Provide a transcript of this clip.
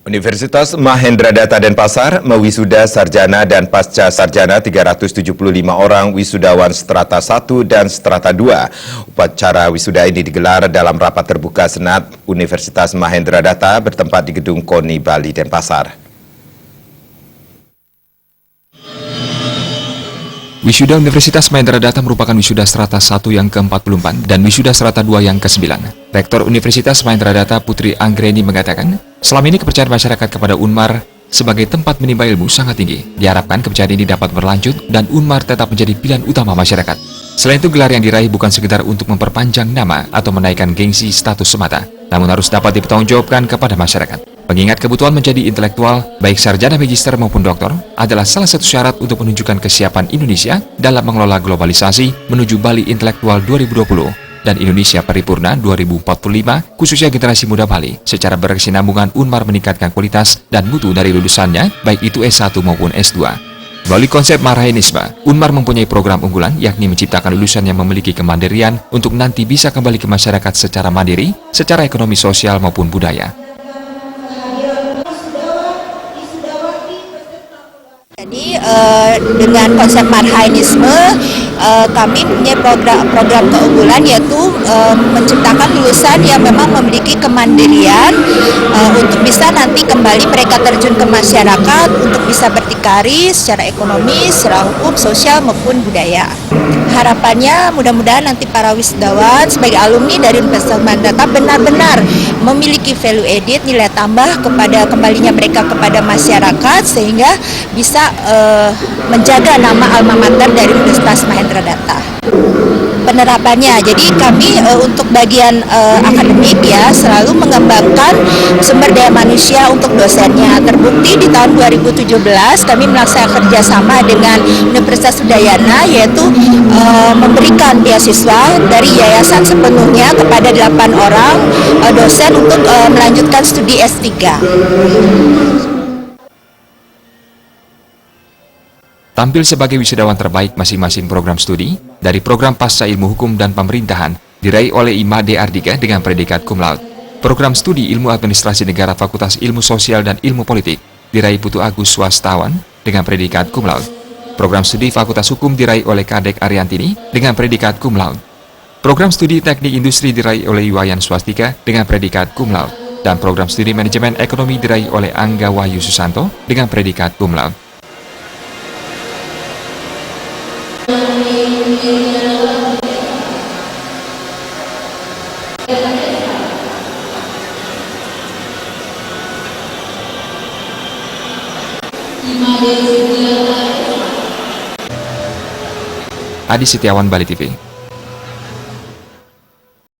Universitas Mahendra Data Denpasar mewisuda sarjana dan pasca sarjana 375 orang wisudawan strata 1 dan strata 2. Upacara wisuda ini digelar dalam rapat terbuka Senat Universitas Mahendra Data bertempat di Gedung KONI Bali Denpasar. Wisuda Universitas Mahendra Data merupakan wisuda strata 1 yang ke-44 dan wisuda strata 2 yang ke-9. Rektor Universitas Mahendra Data Putri Anggreni mengatakan, selama ini kepercayaan masyarakat kepada Unmar sebagai tempat menimba ilmu sangat tinggi. Diharapkan kepercayaan ini dapat berlanjut dan Unmar tetap menjadi pilihan utama masyarakat. Selain itu, gelar yang diraih bukan sekedar untuk memperpanjang nama atau menaikkan gengsi status semata, namun harus dapat dipertanggungjawabkan kepada masyarakat. Mengingat kebutuhan menjadi intelektual, baik sarjana magister maupun doktor, adalah salah satu syarat untuk menunjukkan kesiapan Indonesia dalam mengelola globalisasi menuju Bali Intelektual 2020 dan Indonesia Paripurna 2045, khususnya generasi muda Bali. Secara berkesinambungan, Unmar meningkatkan kualitas dan mutu dari lulusannya, baik itu S1 maupun S2. Melalui konsep marhainisme, Unmar mempunyai program unggulan, yakni menciptakan lulusan yang memiliki kemandirian untuk nanti bisa kembali ke masyarakat secara mandiri, secara ekonomi sosial maupun budaya. Jadi dengan konsep marhainisme kami punya program keunggulan yaitu menciptakan lulusan yang memang memiliki kemandirian untuk bisa nanti kembali mereka terjun ke masyarakat untuk bisa berdikari secara ekonomi, secara hukum, sosial maupun budaya. Harapannya mudah-mudahan nanti para wisudawan sebagai alumni dari Universitas Mahendra Data benar-benar memiliki value added, nilai tambah kepada kembalinya mereka kepada masyarakat sehingga bisa menjaga nama alma mater dari Universitas Mahendra Data. Penerapannya, jadi kami untuk bagian akademik ya selalu mengembangkan sumber daya manusia untuk dosennya. Terbukti di tahun 2017 kami melaksanakan kerjasama dengan Universitas Udayana yaitu memberikan beasiswa dari yayasan sepenuhnya kepada 8 orang dosen untuk melanjutkan studi S3. Tampil sebagai wisudawan terbaik masing-masing program studi dari program Pasca Ilmu Hukum dan Pemerintahan diraih oleh Imade Ardika dengan predikat cum laude. Program studi Ilmu Administrasi Negara Fakultas Ilmu Sosial dan Ilmu Politik diraih Putu Agus Swastawan dengan predikat cum laude. Program studi Fakultas Hukum diraih oleh Kadek Ariantini dengan predikat cum laude. Program studi Teknik Industri diraih oleh Iwayan Swastika dengan predikat cum laude. Dan program studi Manajemen Ekonomi diraih oleh Angga Wahyu Susanto dengan predikat cum laude. Adi Setiawan, Bali TV.